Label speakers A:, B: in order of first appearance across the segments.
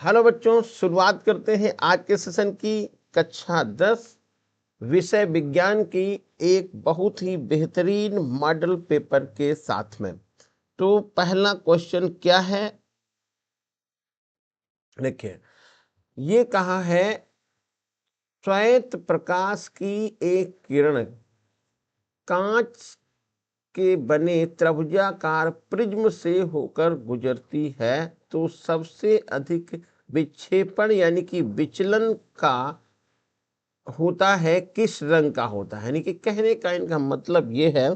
A: Hello बच्चों, शुरुआत करते हैं आज के सेशन की। कक्षा 10 विषय विज्ञान की एक बहुत ही बेहतरीन मॉडल पेपर के साथ में। तो पहला क्वेश्चन क्या है, देखिए ये कहा है श्वेत प्रकाश की एक किरण कांच के बने त्रिभुजाकार प्रिज्म से होकर गुजरती है तो सबसे अधिक विक्षेपण यानी कि विचलन का होता है किस रंग का होता है। यानी कि कहने का इनका मतलब ये है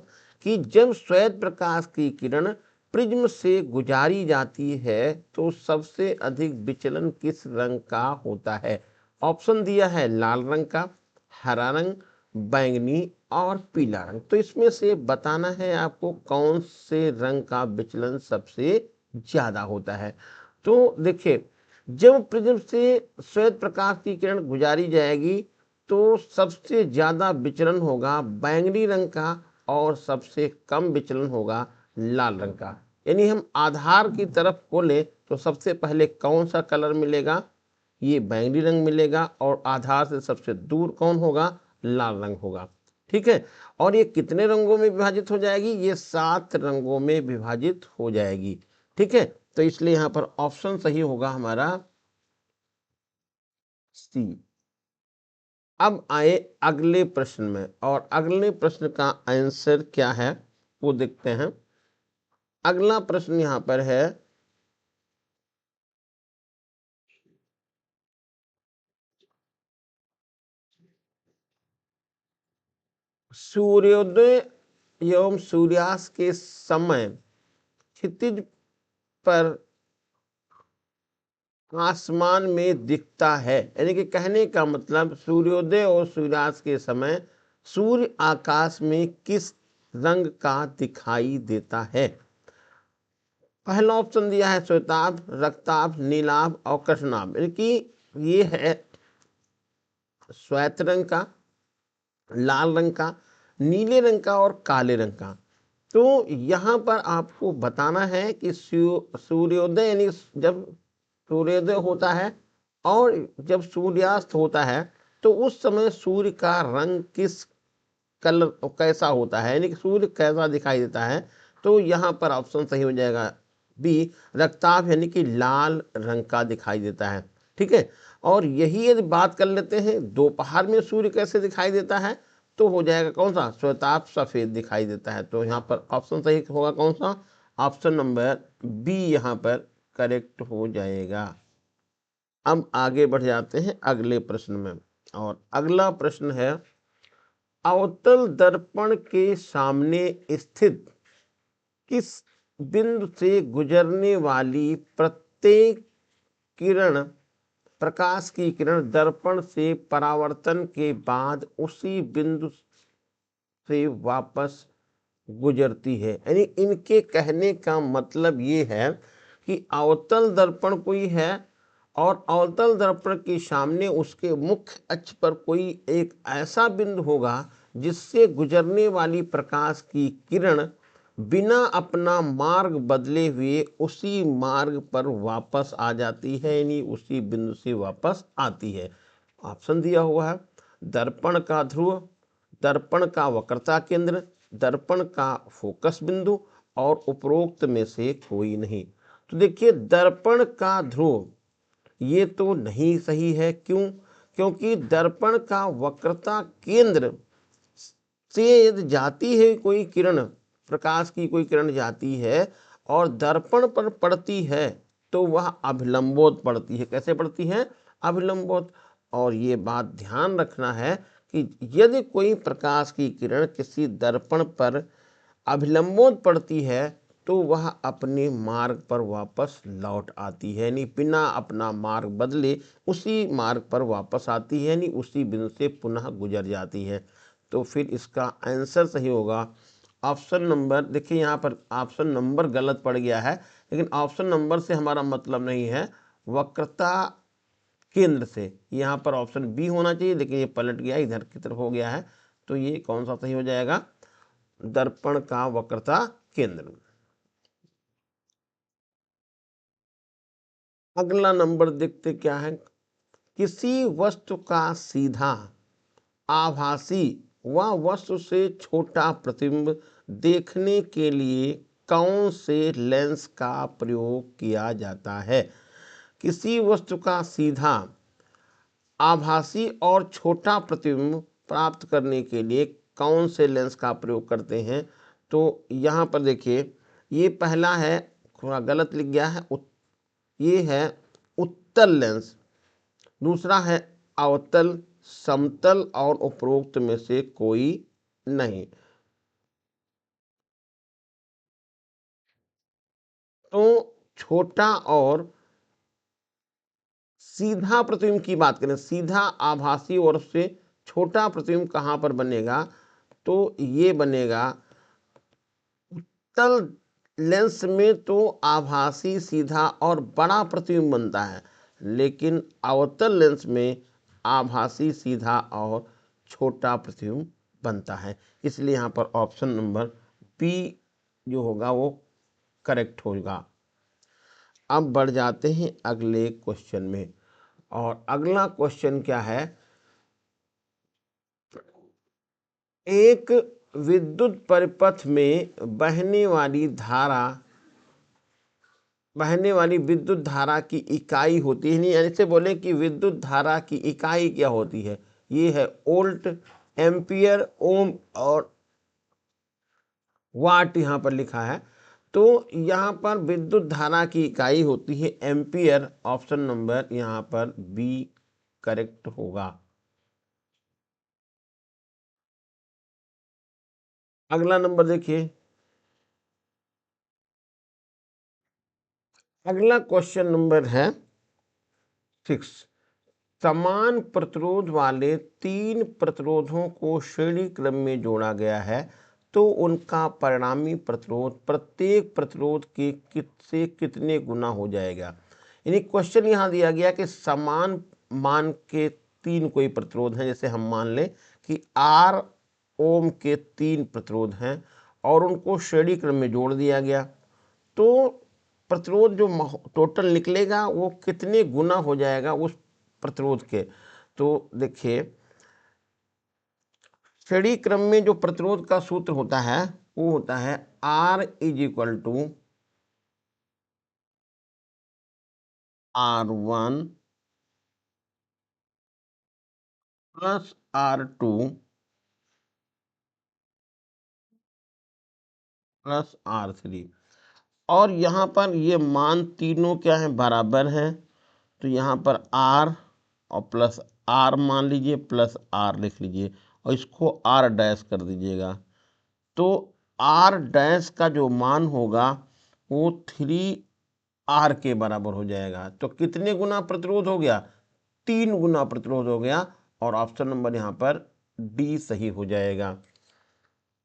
A: कि जब श्वेत प्रकाश की किरण प्रिज्म से गुजारी जाती है तो सबसे अधिक विचलन किस रंग का होता है। ऑप्शन दिया है लाल रंग का, हरा रंग, बैंगनी और पीला रंग। तो इसमें से बताना है आपको कौन से रंग का विचलन सबसे ज्यादा होता है। तो देखिए, जब प्रिज्म से श्वेत प्रकाश की किरण गुजारी जाएगी तो सबसे ज्यादा विचलन होगा बैंगनी रंग का और सबसे कम विचलन होगा लाल रंग का। यानी हम आधार की तरफ खोले तो सबसे पहले कौन सा कलर मिलेगा, ये बैंगनी रंग मिलेगा, और आधार से सबसे दूर कौन होगा, लाल रंग होगा। ठीक है, और ये कितने रंगों में विभाजित हो जाएगी, ये 7 रंगों में विभाजित हो जाएगी। ठीक है, तो इसलिए यहां पर ऑप्शन सही होगा हमारा सी। अब आए अगले प्रश्न में, और अगले प्रश्न का आंसर क्या है वो देखते हैं। अगला प्रश्न यहां पर है, सूर्योदय एवं सूर्यास्त के समय क्षितिज पर आसमान में दिखता है। यानी कि कहने का मतलब सूर्योदय और सूर्यास्त के समय सूर्य आकाश में किस रंग का दिखाई देता है। पहला ऑप्शन दिया है श्वेताभ, रक्ताभ, नीलाभ और कृष्णाभ। यानी कि ये है श्वेत रंग का, लाल रंग का, नीले रंग का और काले रंग का। तो यहाँ पर आपको बताना है कि सूर्योदय यानी जब सूर्योदय होता है और जब सूर्यास्त होता है तो उस समय सूर्य का रंग किस कलर कैसा होता है, यानी कि सूर्य कैसा दिखाई देता है। तो यहाँ पर ऑप्शन सही हो जाएगा बी, रक्ताभ, यानी कि लाल रंग का दिखाई देता है। ठीक है, और यही यदि बात कर लेते हैं दोपहर में सूर्य कैसे दिखाई देता है, तो हो जाएगा कौन सा, श्वेताभ सफेद दिखाई देता है। तो यहाँ पर ऑप्शन सही होगा कौन सा, ऑप्शन नंबर बी यहाँ पर करेक्ट हो जाएगा। अब आगे बढ़ जाते हैं अगले प्रश्न में, और अगला प्रश्न है अवतल दर्पण के सामने स्थित किस बिंदु से गुजरने वाली प्रत्येक किरण, प्रकाश की किरण दर्पण से परावर्तन के बाद उसी बिंदु से वापस गुजरती है। यानी इनके कहने का मतलब ये है कि अवतल दर्पण कोई है और अवतल दर्पण के सामने उसके मुख्य अक्ष पर कोई एक ऐसा बिंदु होगा जिससे गुजरने वाली प्रकाश की किरण बिना अपना मार्ग बदले हुए उसी मार्ग पर वापस आ जाती है, यानी उसी बिंदु से वापस आती है। ऑप्शन दिया हुआ है दर्पण का ध्रुव, दर्पण का वक्रता केंद्र, दर्पण का फोकस बिंदु और उपरोक्त में से कोई नहीं। तो देखिए दर्पण का ध्रुव ये तो नहीं सही है। क्यों, क्योंकि दर्पण का वक्रता केंद्र से यदि जाती है कोई किरण, प्रकाश की कोई किरण जाती है और दर्पण पर पड़ती है तो वह अभिलंबोत पड़ती है। कैसे पड़ती है, अभिलंबोत। और ये बात ध्यान रखना है कि यदि कोई प्रकाश की किरण किसी दर्पण पर अभिलंबोत पड़ती है तो वह अपने मार्ग पर वापस लौट आती है, यानी बिना अपना मार्ग बदले उसी मार्ग पर वापस आती है, यानी उसी बिंदु से पुनः गुजर जाती है। तो फिर इसका आंसर सही होगा ऑप्शन नंबर, देखिए यहाँ पर ऑप्शन नंबर गलत पड़ गया है, लेकिन ऑप्शन नंबर से हमारा मतलब नहीं है, वक्रता केंद्र से। यहाँ पर ऑप्शन बी होना चाहिए लेकिन ये पलट गया, इधर की तरफ हो गया है। तो ये कौन सा सही हो जाएगा, दर्पण का वक्रता केंद्र। अगला नंबर देखते क्या है। किसी वस्तु का सीधा, आभासी व वस्तु से छोटा प्रतिबिंब देखने के लिए कौन से लेंस का प्रयोग किया जाता है। किसी वस्तु का सीधा, आभासी और छोटा प्रतिबिंब प्राप्त करने के लिए कौन से लेंस का प्रयोग करते हैं। तो यहाँ पर देखिए, ये पहला है, थोड़ा गलत लिख गया है, ये है उत्तल लेंस। दूसरा है अवतल, समतल और उपरोक्त में से कोई नहीं। तो छोटा और सीधा प्रतिबिंब की बात करें, सीधा, आभासी और उससे छोटा प्रतिबिंब कहाँ पर बनेगा, तो ये बनेगा उत्तल लेंस में। तो आभासी, सीधा और बड़ा प्रतिबिंब बनता है, लेकिन अवतल लेंस में आभासी, सीधा और छोटा प्रतिबिंब बनता है। इसलिए यहाँ पर ऑप्शन नंबर बी जो होगा वो करेक्ट होगा। अब बढ़ जाते हैं अगले क्वेश्चन में, और अगला क्वेश्चन क्या है। एक विद्युत परिपथ में बहने वाली विद्युत धारा की इकाई होती है, नहीं ऐसे बोले कि विद्युत धारा की इकाई क्या होती है, ये है वोल्ट, एम्पियर, ओम और वाट यहाँ पर लिखा है। तो यहाँ पर विद्युत धारा की इकाई होती है एम्पियर। ऑप्शन नंबर यहाँ पर बी करेक्ट होगा। अगला नंबर देखिए, अगला क्वेश्चन नंबर है 6। समान प्रतिरोध वाले तीन प्रतिरोधों को श्रेणी क्रम में जोड़ा गया है, तो उनका परिणामी प्रतिरोध प्रत्येक प्रतिरोध के से कितने गुना हो जाएगा। यानी क्वेश्चन यहाँ दिया गया कि समान मान के तीन कोई प्रतिरोध हैं, जैसे हम मान लें कि R ओम के तीन प्रतिरोध हैं और उनको श्रेणी क्रम में जोड़ दिया गया, तो प्रतिरोध जो टोटल निकलेगा वो कितने गुना हो जाएगा उस प्रतिरोध के। तो देखिए, श्रेणी क्रम में जो प्रतिरोध का सूत्र होता है वो होता है R is equal to R1 plus R2 plus R3। और यहाँ पर ये मान तीनों क्या है, बराबर हैं। तो यहाँ पर R और प्लस R मान लीजिए, प्लस R लिख लीजिए और इसको R डैश कर दीजिएगा। तो R डैश का जो मान होगा वो 3R के बराबर हो जाएगा। तो कितने गुना प्रतिरोध हो गया, 3 गुना प्रतिरोध हो गया, और ऑप्शन नंबर यहाँ पर डी सही हो जाएगा।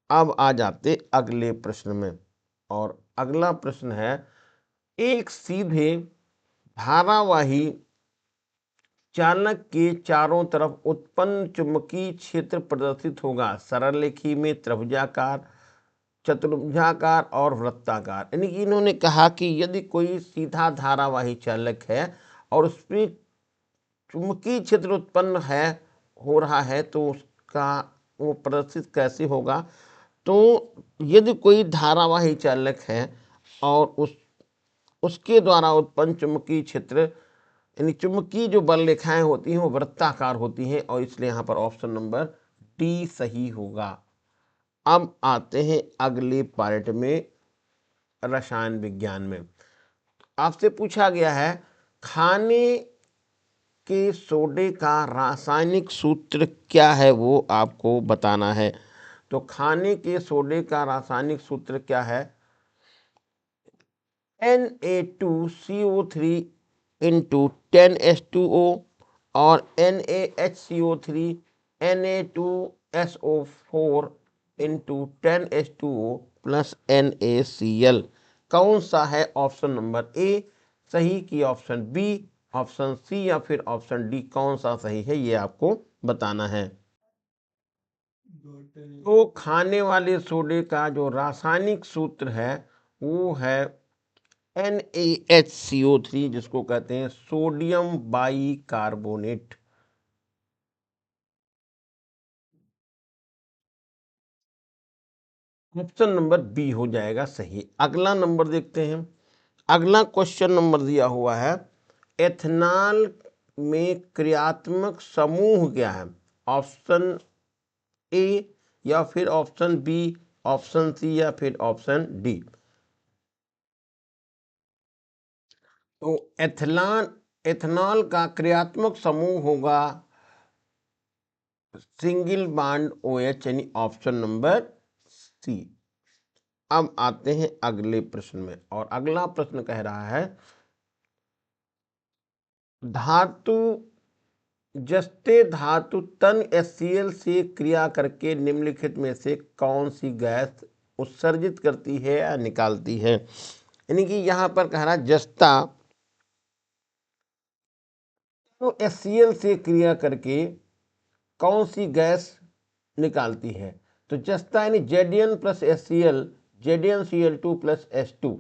A: अब आ जाते अगले प्रश्न में, और अगला प्रश्न है, एक सीधे धारावाही चालक के चारों तरफ उत्पन्न चुंबकीय क्षेत्र प्रदर्शित होगा, सरल रेखी में, त्रिभुजाकार, चतुर्भुजाकार और वृत्ताकार। यानी कि इन्होंने कहा कि यदि कोई सीधा धारावाही चालक है और उसमें चुंबकीय क्षेत्र उत्पन्न है, हो रहा है, तो उसका वो प्रदर्शित कैसे होगा। तो यदि कोई धारावाही चालक है और उसके द्वारा उत्पन्न चुंबकीय क्षेत्र, यानी चुंबकीय जो बल रेखाएं होती हैं वो वृत्ताकार होती हैं, और इसलिए यहाँ पर ऑप्शन नंबर डी सही होगा। अब आते हैं अगले पार्ट में, रसायन विज्ञान में। आपसे पूछा गया है खाने के सोडे का रासायनिक सूत्र क्या है, वो आपको बताना है। तो खाने के सोडे का रासायनिक सूत्र क्या है, Na2CO3 इंटू 10H2O और NaHCO3 Na2SO4 into 10H2O plus NaCl। कौन सा है, ऑप्शन नंबर ए सही कि ऑप्शन बी, ऑप्शन सी या फिर ऑप्शन डी, कौन सा सही है ये आपको बताना है। तो खाने वाले सोडे का जो रासायनिक सूत्र है वो है NaHCO3 जिसको कहते हैं sodium bicarbonate. Option number B हो जाएगा सही। अगला नंबर देखते हैं। अगला क्वेश्चन नंबर दिया हुआ है, एथेनॉल में क्रियात्मक समूह क्या है? ऑप्शन ए या फिर ऑप्शन बी, ऑप्शन सी या फिर ऑप्शन डी। तो एथेनॉल का क्रियात्मक समूह होगा सिंगल बॉन्ड OH, यानी ऑप्शन नंबर सी। अब आते हैं अगले प्रश्न में, और अगला प्रश्न कह रहा है, धातु जस्ते धातु तन HCl से क्रिया करके निम्नलिखित में से कौन सी गैस उत्सर्जित करती है या निकालती है? यानी कि यहां पर कह रहा है जस्ता तो HCl से क्रिया करके कौन सी गैस निकालती है? तो जस्ता यानी Zn plus HCl, ZnCl2 plus H2।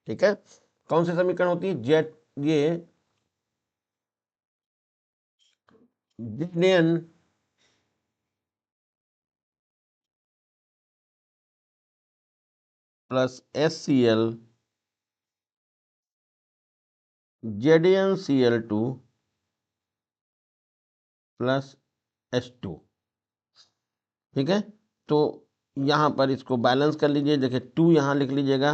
A: ठीक है, कौन सी समीकरण होती है? ये Zn plus HCl, ZnCl2 plus H2। ठीक है, तो यहां पर इसको बैलेंस कर लीजिए। देखिए 2 यहां लिख लीजिएगा,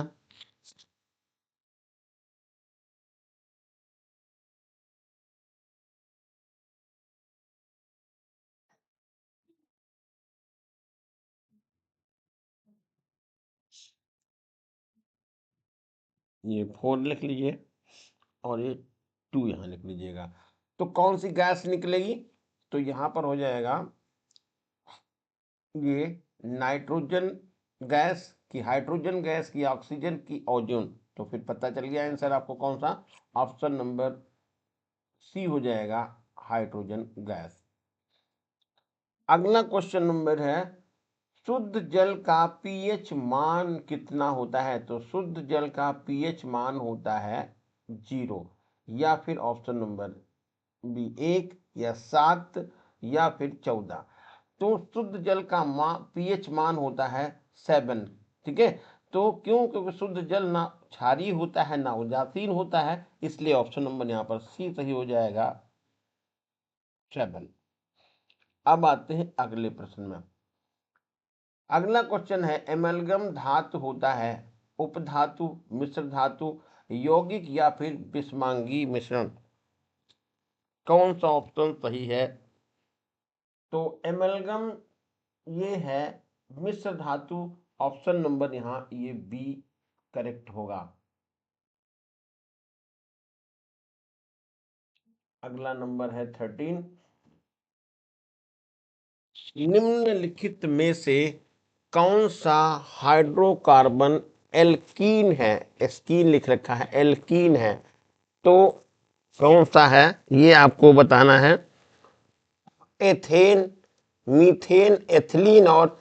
A: ये 4 लिख लीजिए और ये 2 यहां लिख लीजिएगा। तो कौन सी गैस निकलेगी? तो यहां पर हो जाएगा ये नाइट्रोजन गैस की, हाइड्रोजन गैस की, ऑक्सीजन की, ओजोन। तो फिर पता चल गया आंसर आपको कौन सा, ऑप्शन नंबर सी हो जाएगा, हाइड्रोजन गैस। अगला क्वेश्चन नंबर है, शुद्ध जल का पीएच मान कितना होता है? तो शुद्ध जल का पीएच मान होता है 0, या फिर ऑप्शन नंबर बी 1 या 7 या फिर 14। तो शुद्ध जल का पीएच मान होता है 7। ठीक है, तो क्यों? क्योंकि शुद्ध जल ना क्षारीय होता है ना उदासीन होता है, इसलिए ऑप्शन नंबर यहाँ पर सी सही हो जाएगा, 7। अब आते हैं अगले प्रश्न में। अगला क्वेश्चन है, एमलगम धातु होता है उपधातु, मिश्र धातु, यौगिक या फिर विषमांगी मिश्रण? कौन सा ऑप्शन सही है? तो एमलगम ये है मिश्र धातु, ऑप्शन नंबर यहाँ ये बी करेक्ट होगा। अगला नंबर है 13, निम्नलिखित में से कौन सा हाइड्रोकार्बन एल्कीन है? एस्कीन लिख रखा है, एल्कीन है, तो कौन सा है ये आपको बताना है। एथेन, मीथेन, एथिलीन और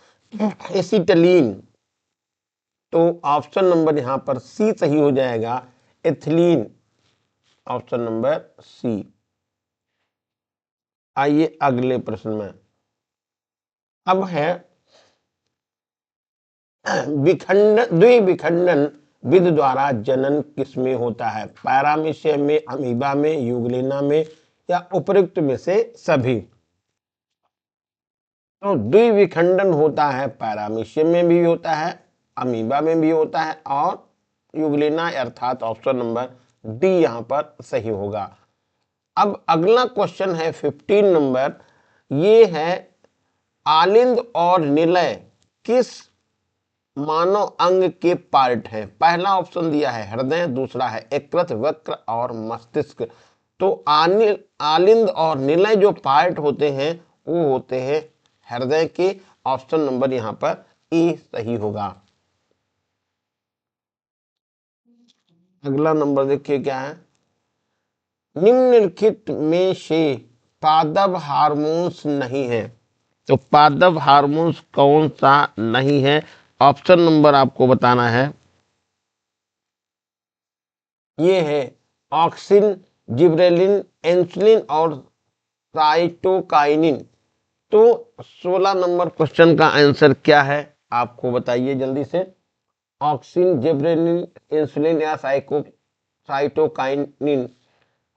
A: एसिटिलीन। तो ऑप्शन नंबर यहां पर सी सही हो जाएगा, एथिलीन, ऑप्शन नंबर सी। आइए अगले प्रश्न में। अब है विखंडन, द्विविखंडन विधि द्वारा जनन किसमें होता है? पैरामीशियम में, अमीबा में, यूग्लिना में, या उपयुक्त में से सभी? तो द्विविखंडन होता है पैरामीशियम में भी होता है, अमीबा में भी होता है, और यूग्लिना, अर्थात ऑप्शन नंबर डी यहां पर सही होगा। अब अगला क्वेश्चन है 15 नंबर, ये है आलिंद और निलय किस मानव अंग के पार्ट हैं? पहला ऑप्शन दिया है हृदय, दूसरा है यकृत, वृक्क और मस्तिष्क। तो आलिंद और निलय जो पार्ट होते हैं वो होते हैं हृदय के, ऑप्शन नंबर यहां पर ए सही होगा। अगला नंबर देखिए क्या है, निम्नलिखित में से पादप हार्मोन्स नहीं है? तो पादप हार्मोन्स कौन सा नहीं है? ऑप्शन नंबर आपको बताना है, ये है ऑक्सिन, जिब्रेलिन, इंसुलिन और साइटोकाइनिन। तो 16 नंबर क्वेश्चन का आंसर क्या है आपको बताइए जल्दी से। ऑक्सिन, जिब्रेलिन, इंसुलिन या cytokinin.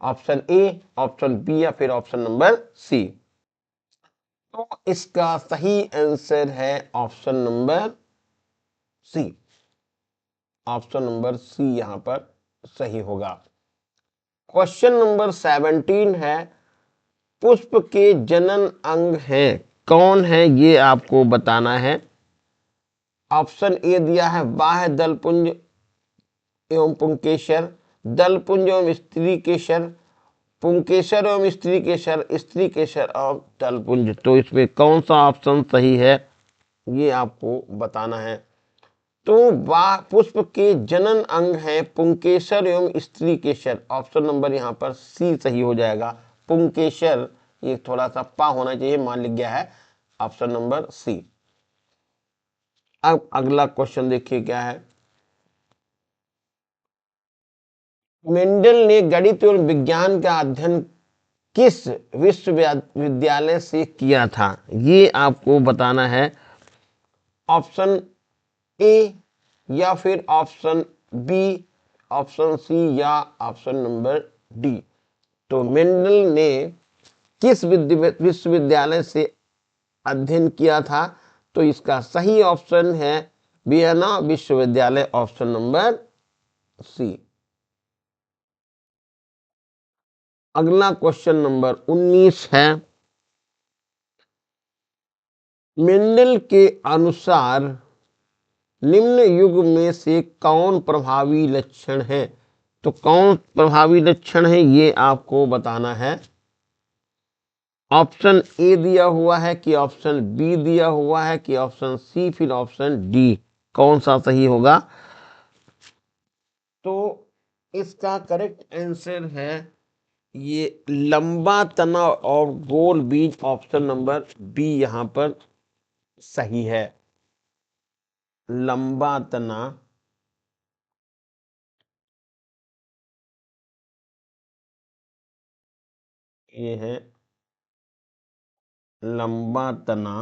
A: Option A, option B या फिर ऑप्शन नंबर सी। तो इसका सही आंसर है option number C. Option number C यहां पर सही होगा। क्वेश्चन नंबर 17 है, पुष्प के जनन अंग हैं, कौन है ये आपको बताना है। ऑप्शन ए दिया है बाह्य दलपुंज एवं पुंकेसर, दलपुंज एवं स्त्री केसर, पुंकेसर एवं स्त्री केसर, स्त्री केसर और दलपुंज। तो इसमें कौन सा ऑप्शन सही है ये आपको बताना है। तो वाह पुष्प के जनन अंग है पुंकेसर एवं स्त्री केसर। ऑप्शन नंबर यहाँ पर सी सही हो जाएगा, पुंकेसर। ये थोड़ा सा पा होना चाहिए, मान लिख गया है। Option number C. अब अगला क्वेश्चन देखिए क्या है। मेंडल ने गणित और विज्ञान का अध्ययन किस विश्वविद्यालय से किया था, ये आपको बताना है। ऑप्शन ए या फिर ऑप्शन बी, ऑप्शन सी या ऑप्शन नंबर डी। तो मेंडल ने किस विश्वविद्यालय से अध्ययन किया था, तो इसका सही ऑप्शन है वियना विश्वविद्यालय, ऑप्शन नंबर सी। अगला क्वेश्चन नंबर 19 है, मेंडल के अनुसार निम्न युग में से कौन प्रभावी लक्षण है। तो कौन प्रभावी लक्षण है ये आपको बताना है। ऑप्शन ए दिया हुआ है कि ऑप्शन बी दिया हुआ है कि ऑप्शन सी फिर ऑप्शन डी, कौन सा सही होगा। तो इसका करेक्ट आंसर है ये लंबा तना और गोल बीज, ऑप्शन नंबर बी यहां पर सही है। लंबा तना ये है, लंबा तना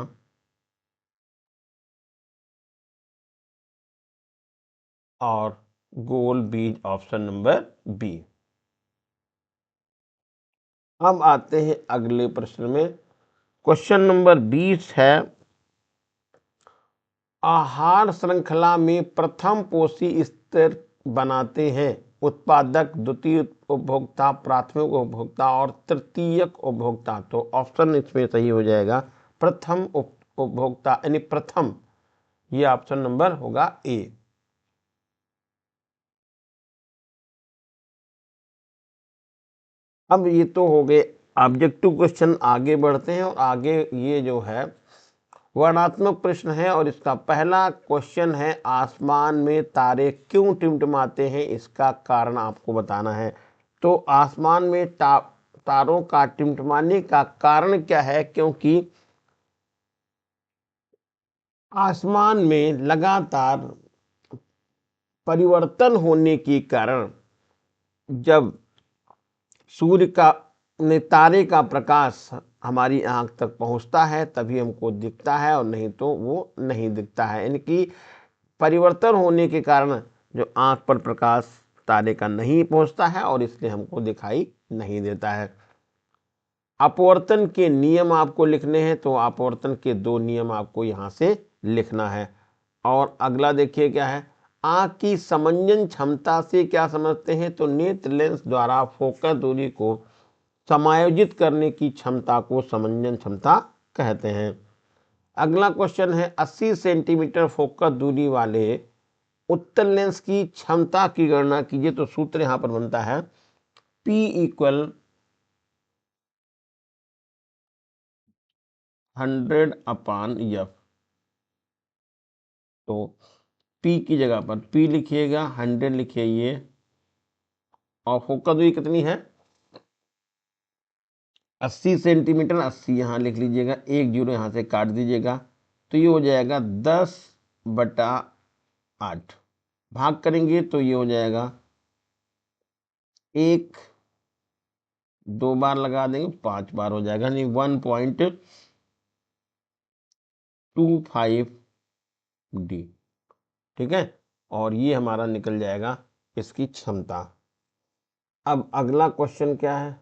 A: और गोल बीज, ऑप्शन नंबर बी। अब आते हैं अगले प्रश्न में। क्वेश्चन नंबर 20 है, आहार श्रृंखला में प्रथम पोषी स्तर बनाते हैं उत्पादक, द्वितीय उपभोक्ता, प्राथमिक उपभोक्ता और तृतीयक उपभोक्ता। तो ऑप्शन इसमें सही हो जाएगा प्रथम उपभोक्ता यानी प्रथम, ये ऑप्शन नंबर होगा ए। अब ये तो हो गए ऑब्जेक्टिव क्वेश्चन, आगे बढ़ते हैं और आगे ये जो है वर्णनात्मक प्रश्न है और इसका पहला क्वेश्चन है, आसमान में तारे क्यों टिमटिमाते हैं, इसका कारण आपको बताना है। तो आसमान में तारों का टिमटिमाने का कारण क्या है, क्योंकि आसमान में लगातार परिवर्तन होने के कारण जब सूर्य का तारे का प्रकाश हमारी आंख तक पहुंचता है तभी हमको दिखता है, और नहीं तो वो नहीं दिखता है। यानी कि परिवर्तन होने के कारण जो आंख पर प्रकाश तारे का नहीं पहुंचता है और इसलिए हमको दिखाई नहीं देता है। अपवर्तन के नियम आपको लिखने हैं, तो अपवर्तन के 2 नियम आपको यहां से लिखना है। और अगला देखिए क्या है, आंख की समंजन क्षमता से क्या समझते हैं। तो नेत्र लेंस द्वारा फोकस दूरी को समायोजित करने की क्षमता को समंजन क्षमता कहते हैं। अगला क्वेश्चन है, 80 सेंटीमीटर फोकस दूरी वाले उत्तल लेंस की क्षमता की गणना कीजिए। तो सूत्र यहां पर बनता है P इक्वल 100/F। तो P की जगह पर P लिखिएगा, 100 लिखिए, और फोकस दूरी कितनी है 80 सेंटीमीटर। 80 यहाँ लिख लीजिएगा, 1 जीरो यहाँ से काट दीजिएगा, तो ये हो जाएगा 10/8। भाग करेंगे तो ये हो जाएगा एक 2 बार लगा देंगे 5 बार हो जाएगा, नहीं 1.25 डी। ठीक है, और ये हमारा निकल जाएगा इसकी क्षमता। अब अगला क्वेश्चन क्या है,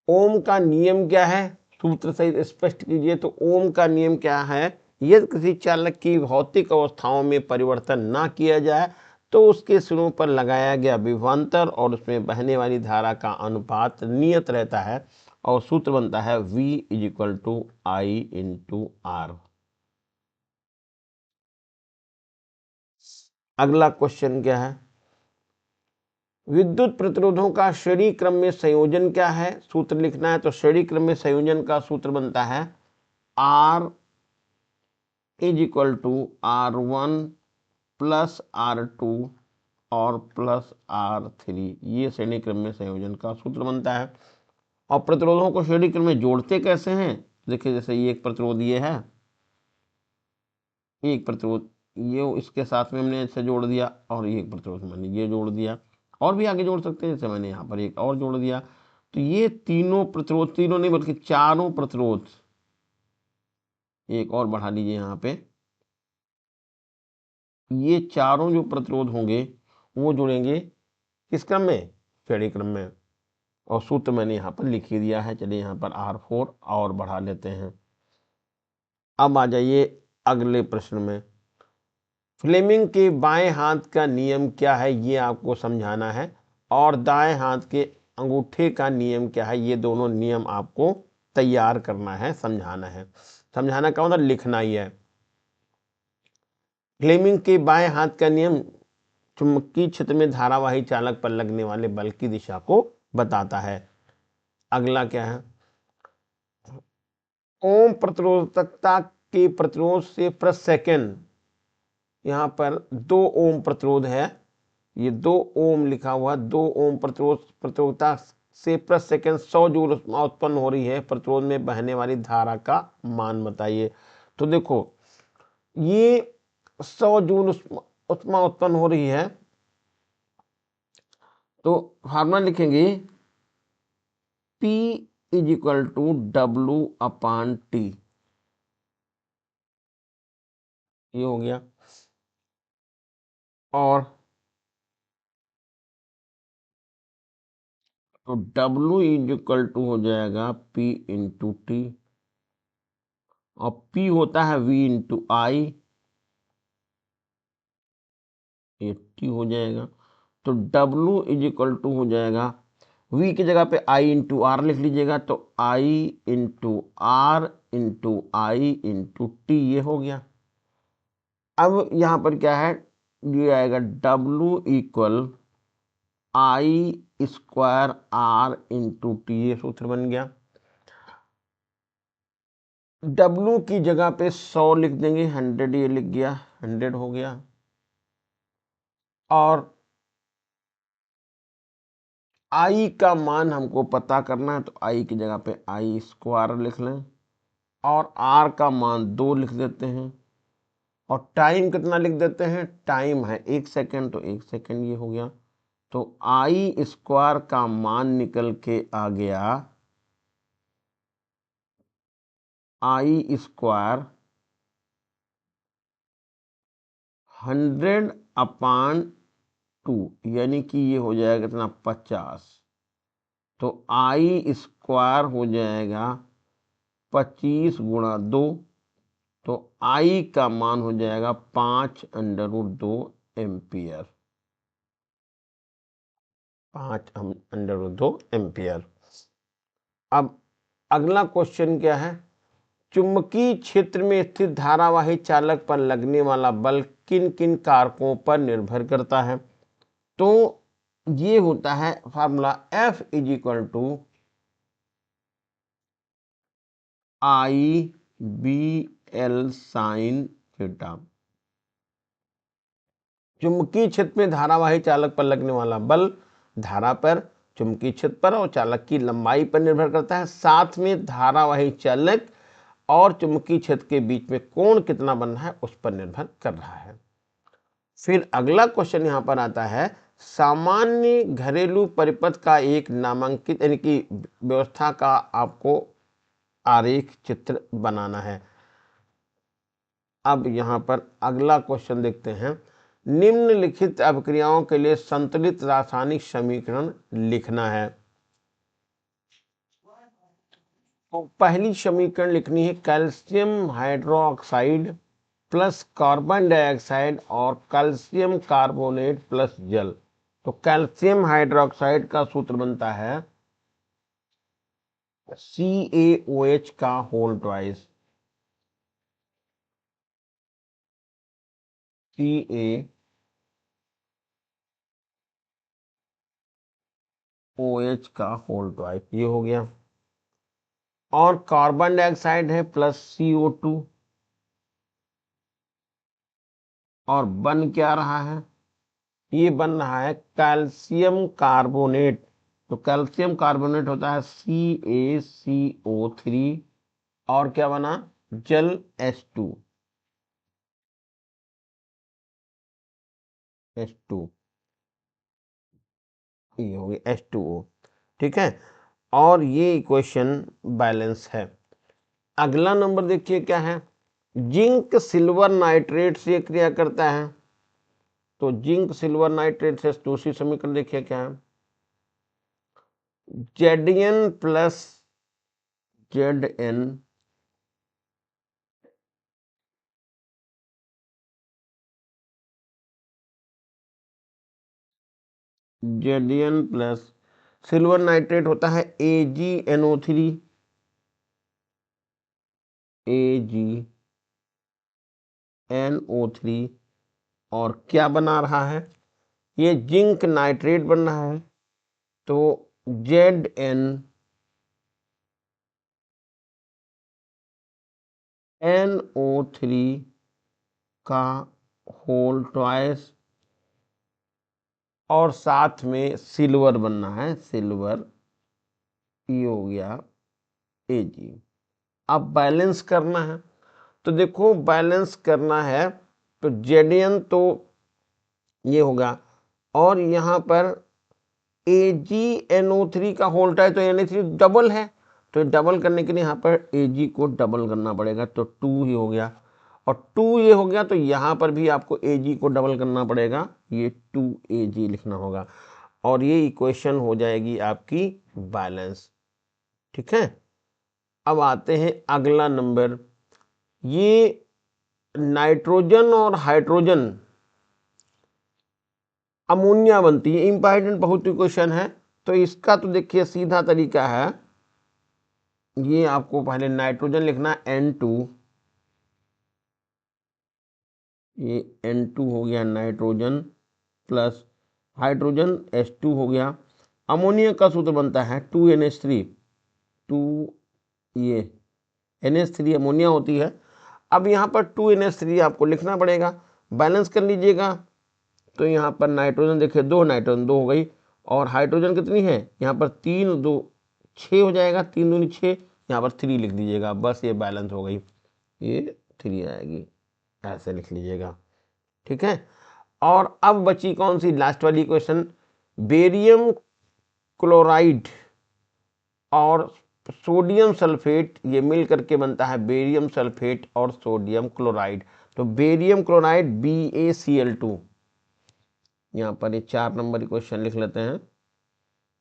A: ओम का नियम क्या है, सूत्र सहित स्पष्ट कीजिए। तो ओम का नियम क्या है, यदि किसी चालक की भौतिक अवस्थाओं में परिवर्तन ना किया जाए तो उसके सिरों पर लगाया गया विभवांतर और उसमें बहने वाली धारा का अनुपात नियत रहता है और सूत्र बनता है V = I/R। अगला क्वेश्चन क्या है, विद्युत प्रतिरोधों का श्रेणी क्रम में संयोजन क्या है, सूत्र लिखना है। तो श्रेणी क्रम में संयोजन का सूत्र बनता है R = R1 + R2 और +R3, ये श्रेणी क्रम में संयोजन का सूत्र बनता है। और प्रतिरोधों को श्रेणी क्रम में जोड़ते कैसे हैं, देखिए जैसे ये एक प्रतिरोध ये है, एक प्रतिरोध ये इसके साथ में हमने ऐसे जोड़ दिया और ये एक प्रतिरोध मैंने ये जोड़ दिया, और भी आगे जोड़ सकते हैं, जैसे मैंने यहाँ पर एक और जोड़ दिया। तो ये तीनों प्रतिरोध, तीनों नहीं बल्कि चारों प्रतिरोध, एक और बढ़ा लीजिए यहाँ पे, ये चारों जो प्रतिरोध होंगे वो जुड़ेंगे किस क्रम में, श्रेणी क्रम में। और सूत्र मैंने यहाँ पर लिख ही दिया है, चलिए यहाँ पर R4 और बढ़ा लेते हैं। अब आ जाइए अगले प्रश्न में, फ्लेमिंग के बाएं हाथ का नियम क्या है, ये आपको समझाना है, और दाएं हाथ के अंगूठे का नियम क्या है, ये दोनों नियम आपको तैयार करना है, समझाना है। समझाना का मतलब लिखना ही है। फ्लेमिंग के बाएं हाथ का नियम चुंबकीय क्षेत्र में धारावाही चालक पर लगने वाले बल की दिशा को बताता है। अगला क्या है, ओम प्रतिरोधकता के प्रतिरोध से प्रति सेकंड, यहाँ पर 2 ओम प्रतिरोध है, ये 2 ओम लिखा हुआ, 2 ओम प्रतिरोधकता से प्रति सेकंड 100 जूल ऊष्मा उत्पन्न हो रही है, प्रतिरोध में बहने वाली धारा का मान बताइए। तो देखो ये 100 जूल ऊष्मा उत्पन्न हो रही है, तो फार्मूला लिखेंगे P = W/T, ये हो गया। और तो W = हो जाएगा P × T, और P होता है V × I, ये T हो जाएगा। तो W = हो जाएगा, V की जगह पे I × R लिख लीजिएगा, तो I × R × I × T, ये हो गया। अब यहाँ पर क्या है, ये आएगा W = I² R × T, ये सूत्र बन गया। W की जगह पे 100 लिख देंगे, 100 ये लिख गया, 100 हो गया। और I का मान हमको पता करना है, तो I की जगह पे I² लिख लें, और R का मान 2 लिख देते हैं, और टाइम कितना लिख देते हैं, टाइम है 1 सेकेंड, तो 1 सेकेंड ये हो गया। तो I² का मान निकल के आ गया I² 100/2, यानी कि ये हो जाएगा कितना, 50। तो I² हो जाएगा 25 × 2, तो I का मान हो जाएगा 5√2 एम्पियर, 5√2 एम्पियर। अब अगला क्वेश्चन क्या है, चुंबकीय क्षेत्र में स्थित धारावाही चालक पर लगने वाला बल किन किन कारकों पर निर्भर करता है। तो ये होता है formula F = I/BL sin theta. चुंबकीय क्षेत्र में धारावाही चालक पर लगने वाला बल धारा पर, चुंबकीय क्षेत्र पर और चालक की लंबाई पर निर्भर करता है, साथ में धारावाही चालक और चुंबकीय क्षेत्र के बीच में कोण कितना बन रहा है उस पर निर्भर कर रहा है। फिर अगला क्वेश्चन यहां पर आता है, सामान्य घरेलू परिपथ का एक नामांकित यानी कि व्यवस्था का आपको आरेख चित्र बनाना है। अब यहाँ पर अगला क्वेश्चन देखते हैं। निम्नलिखित अभिक्रियाओं के लिए संतुलित रासायनिक समीकरण लिखना है। तो पहली समीकरण लिखनी है calcium hydroxide plus carbon dioxide और कैल्शियम कार्बोनेट प्लस जल। तो कैल्शियम हाइड्रोक्साइड का सूत्र बनता है CaOH का होल ट्वाइस, CaOH का होल ट्वाइस, ये हो गया। और कार्बन डाइऑक्साइड है प्लस CO2, और बन क्या रहा है, ये बन रहा है कैल्शियम कार्बोनेट। तो कैल्शियम कार्बोनेट होता है CaCO3, और क्या बना, जल H2, ये हो गया H2O। ठीक है, और ये इक्वेशन बैलेंस है। अगला नंबर देखिए क्या है, जिंक सिल्वर नाइट्रेट से क्रिया करता है। तो जिंक सिल्वर नाइट्रेट से दूसरी समीकरण देखिए क्या है, Zn plus Zn Zn plus silver nitrate होता है AgNO3, AgNO3, और क्या बना रहा है, ये जिंक नाइट्रेट बन रहा है। तो ZnNO3 का होल ट्वाइस, और साथ में सिल्वर बनना है, सिल्वर, ये हो गया Ag। अब बैलेंस करना है। तो देखो बैलेंस करना है तो Zn तो ये होगा, और यहाँ पर AgNO3 का होल ट्वाइस, तो Na3 डबल है, तो डबल करने के लिए यहाँ पर Ag को डबल करना पड़ेगा, तो 2 ही हो गया। और 2 ये हो गया, तो यहाँ पर भी आपको Ag को डबल करना पड़ेगा, ये 2Ag लिखना होगा, और ये इक्वेशन हो जाएगी आपकी बैलेंस। ठीक है, अब आते हैं अगला नंबर। ये नाइट्रोजन और हाइड्रोजन अमोनिया बनती है, इंपॉर्टेंट बहुत ही क्वेश्चन है। तो इसका तो देखिए सीधा तरीका है, ये आपको पहले नाइट्रोजन लिखना है N2, ये N2 हो गया नाइट्रोजन, प्लस हाइड्रोजन H2 हो गया। अमोनिया का सूत्र बनता है 2NH3, 2 ये NH3 अमोनिया होती है। अब यहाँ पर 2NH3 आपको लिखना पड़ेगा, बैलेंस कर लीजिएगा। तो यहाँ पर नाइट्रोजन देखिए, 2 नाइट्रोजन 2 हो गई, और हाइड्रोजन कितनी है, यहाँ पर 3 2 6 हो जाएगा, 3 दूनी 6, यहाँ पर 3 लिख दीजिएगा, बस ये बैलेंस हो गई, ये 3 आएगी, ऐसे लिख लीजिएगा। ठीक है, और अब बची कौन सी, लास्ट वाली क्वेश्चन, बेरियम क्लोराइड और सोडियम सल्फेट, ये मिल करके बनता है बेरियम सल्फेट और सोडियम क्लोराइड। तो बेरियम क्लोराइड BaCl2, यहाँ पर ये 4 नंबर क्वेश्चन लिख लेते हैं,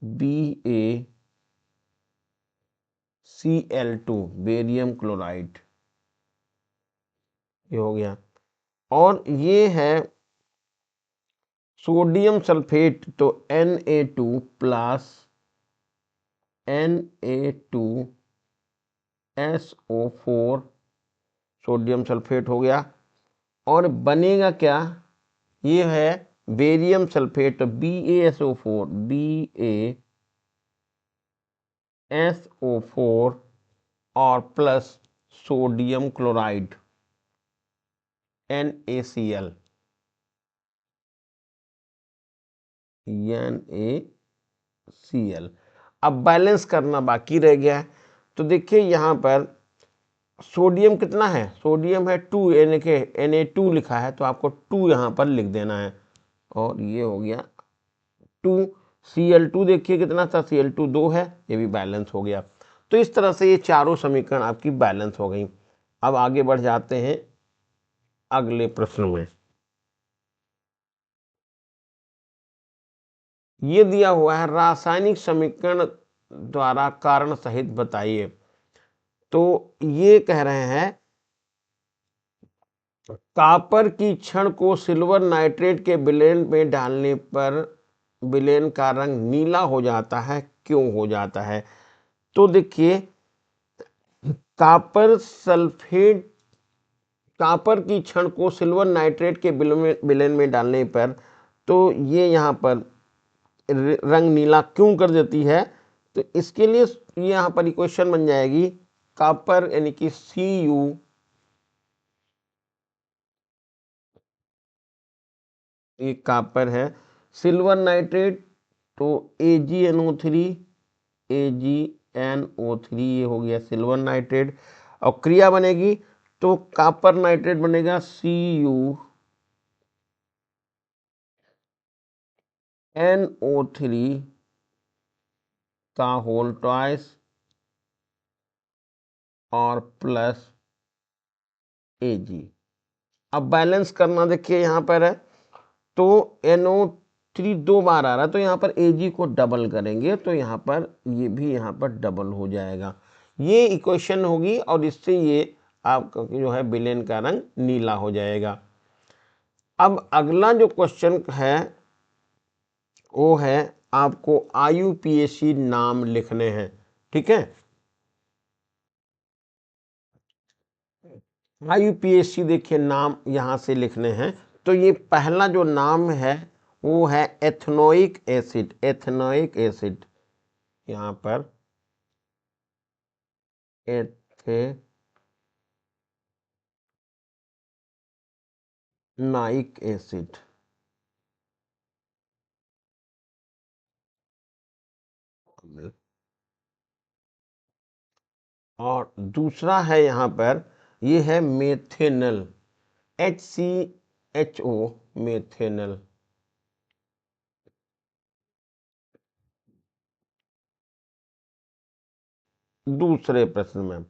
A: BaCl2 बेरियम क्लोराइड, ये हो गया। और ये है सोडियम सल्फेट, तो Na2 plus Na2SO4 sodium sulphate हो गया। और बनेगा क्या, ये है बेरियम सल्फेट, तो BaSO4 BaSO4 और plus sodium chloride NaCl, NaCl। अब बैलेंस करना बाकी रह गया है। तो देखिए यहाँ पर सोडियम कितना है, सोडियम है 2, Na2 लिखा है, तो आपको 2 यहाँ पर लिख देना है, और ये हो गया Cl2 देखिए कितना था, Cl2 2 है, ये भी बैलेंस हो गया। तो इस तरह से ये चारों समीकरण आपकी बैलेंस हो गई। अब आगे बढ़ जाते हैं अगले प्रश्न में। ये दिया हुआ है रासायनिक समीकरण द्वारा कारण सहित बताइए। तो ये कह रहे हैं कॉपर की छड़ को सिल्वर नाइट्रेट के विलेन में डालने पर विलेन का रंग नीला हो जाता है, क्यों हो जाता है? तो देखिए कॉपर सल्फेट, कॉपर की छड़ को सिल्वर नाइट्रेट के विलेन में डालने पर तो ये यहाँ पर रंग नीला क्यों कर देती है? तो इसके लिए यहाँ पर इक्वेशन बन जाएगी कॉपर यानी कि Cu, ये कॉपर है, सिल्वर नाइट्रेट तो AgNO3, AgNO3 ये हो गया सिल्वर नाइट्रेट, और क्रिया बनेगी तो कॉपर नाइट्रेट बनेगा CuNO3 का होल ट्वाइस और प्लस Ag। अब बैलेंस करना देखिए यहाँ पर है तो NO3 दो बार आ रहा है तो यहाँ पर Ag को डबल करेंगे तो यहाँ पर ये भी यहाँ पर डबल हो जाएगा। ये इक्वेशन होगी और इससे ये आपका जो है विलेन का रंग नीला हो जाएगा। अब अगला जो क्वेश्चन है वो है आपको IUPAC नाम लिखने हैं, ठीक है। IUPAC देखिए नाम यहाँ से लिखने हैं। तो ये पहला जो नाम है वो है एथनोइक एसिड, एथनोइक एसिड, यहाँ पर एथेनाइक एसिड। और दूसरा है यहाँ पर ये है मेथेनल, HCHO, मेथेनल। दूसरे प्रश्न में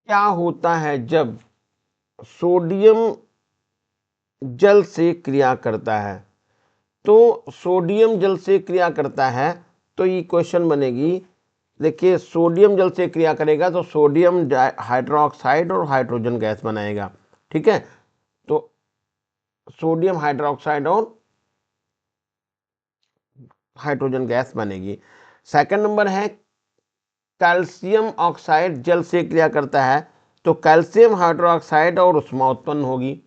A: क्या होता है जब सोडियम जल से क्रिया करता है? तो सोडियम जल से क्रिया करता है तो ये क्वेश्चन बनेगी, देखिए सोडियम जल से क्रिया करेगा तो सोडियम हाइड्रोक्साइड और हाइड्रोजन गैस बनाएगा, ठीक है। तो सोडियम हाइड्रोक्साइड और हाइड्रोजन गैस बनेगी। सेकंड नंबर है कैल्शियम ऑक्साइड जल से क्रिया करता है तो कैल्शियम हाइड्रोक्साइड और उष्मा उत्पन्न होगी।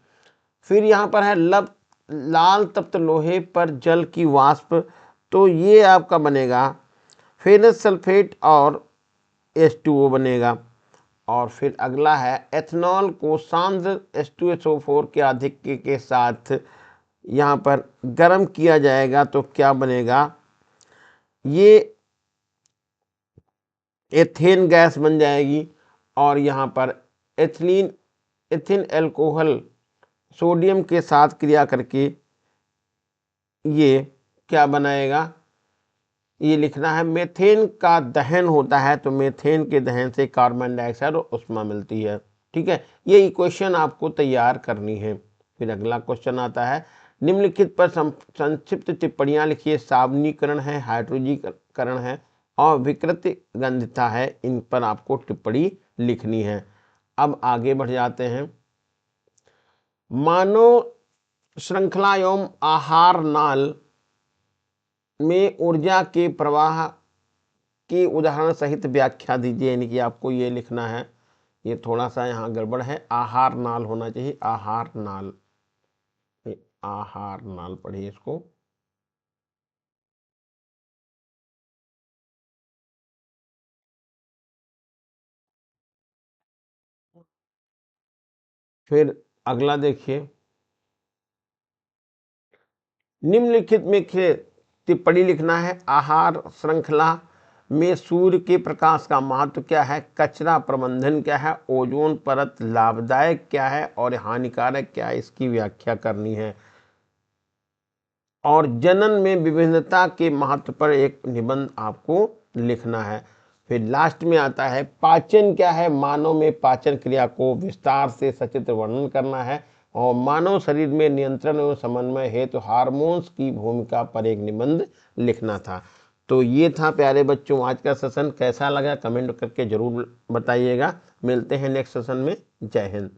A: फिर यहाँ पर है लाल तप्त लोहे पर जल की वाष्प, तो ये आपका बनेगा फेरस सल्फेट और H2O बनेगा। और फिर अगला है एथनॉल को सांद्र H2SO4 के आधिक्य के साथ यहाँ पर गर्म किया जाएगा तो क्या बनेगा? ये एथेन गैस बन जाएगी। और यहाँ पर एथिल एल्कोहल सोडियम के साथ क्रिया करके ये क्या बनाएगा? ये लिखना है मेथेन का दहन होता है तो मेथेन के दहन से कार्बन डाइऑक्साइड और उष्मा मिलती है, ठीक है। ये इक्वेशन आपको तैयार करनी है। फिर अगला क्वेश्चन आता है निम्नलिखित पर संक्षिप्त टिप्पणियां लिखिए। सावनीकरण है, हाइड्रोजीकरण है और विकृति गंधिता है, इन पर आपको टिप्पणी लिखनी है। अब आगे बढ़ जाते हैं। मानव श्रृंखला एवं आहार नाल में ऊर्जा के प्रवाह की उदाहरण सहित व्याख्या दीजिए, यानी कि आपको ये लिखना है। ये थोड़ा सा यहाँ गड़बड़ है, आहार नाल होना चाहिए, आहार नाल, आहार नाल पढ़िए इसको। फिर अगला देखिए निम्नलिखित में टिप्पणी लिखना है। आहार श्रृंखला में सूर्य के प्रकाश का महत्व क्या है, कचरा प्रबंधन क्या है, ओजोन परत लाभदायक क्या है और हानिकारक क्या है, इसकी व्याख्या करनी है। और जनन में विभिन्नता के महत्व पर एक निबंध आपको लिखना है। फिर लास्ट में आता है पाचन क्या है, मानव में पाचन क्रिया को विस्तार से सचित्र वर्णन करना है, और मानव शरीर में नियंत्रण एवं समन्वय हेतु हार्मोन्स की भूमिका पर एक निबंध लिखना था। तो ये था प्यारे बच्चों आज का सेशन। कैसा लगा कमेंट करके जरूर बताइएगा। मिलते हैं नेक्स्ट सेशन में। जय हिंद।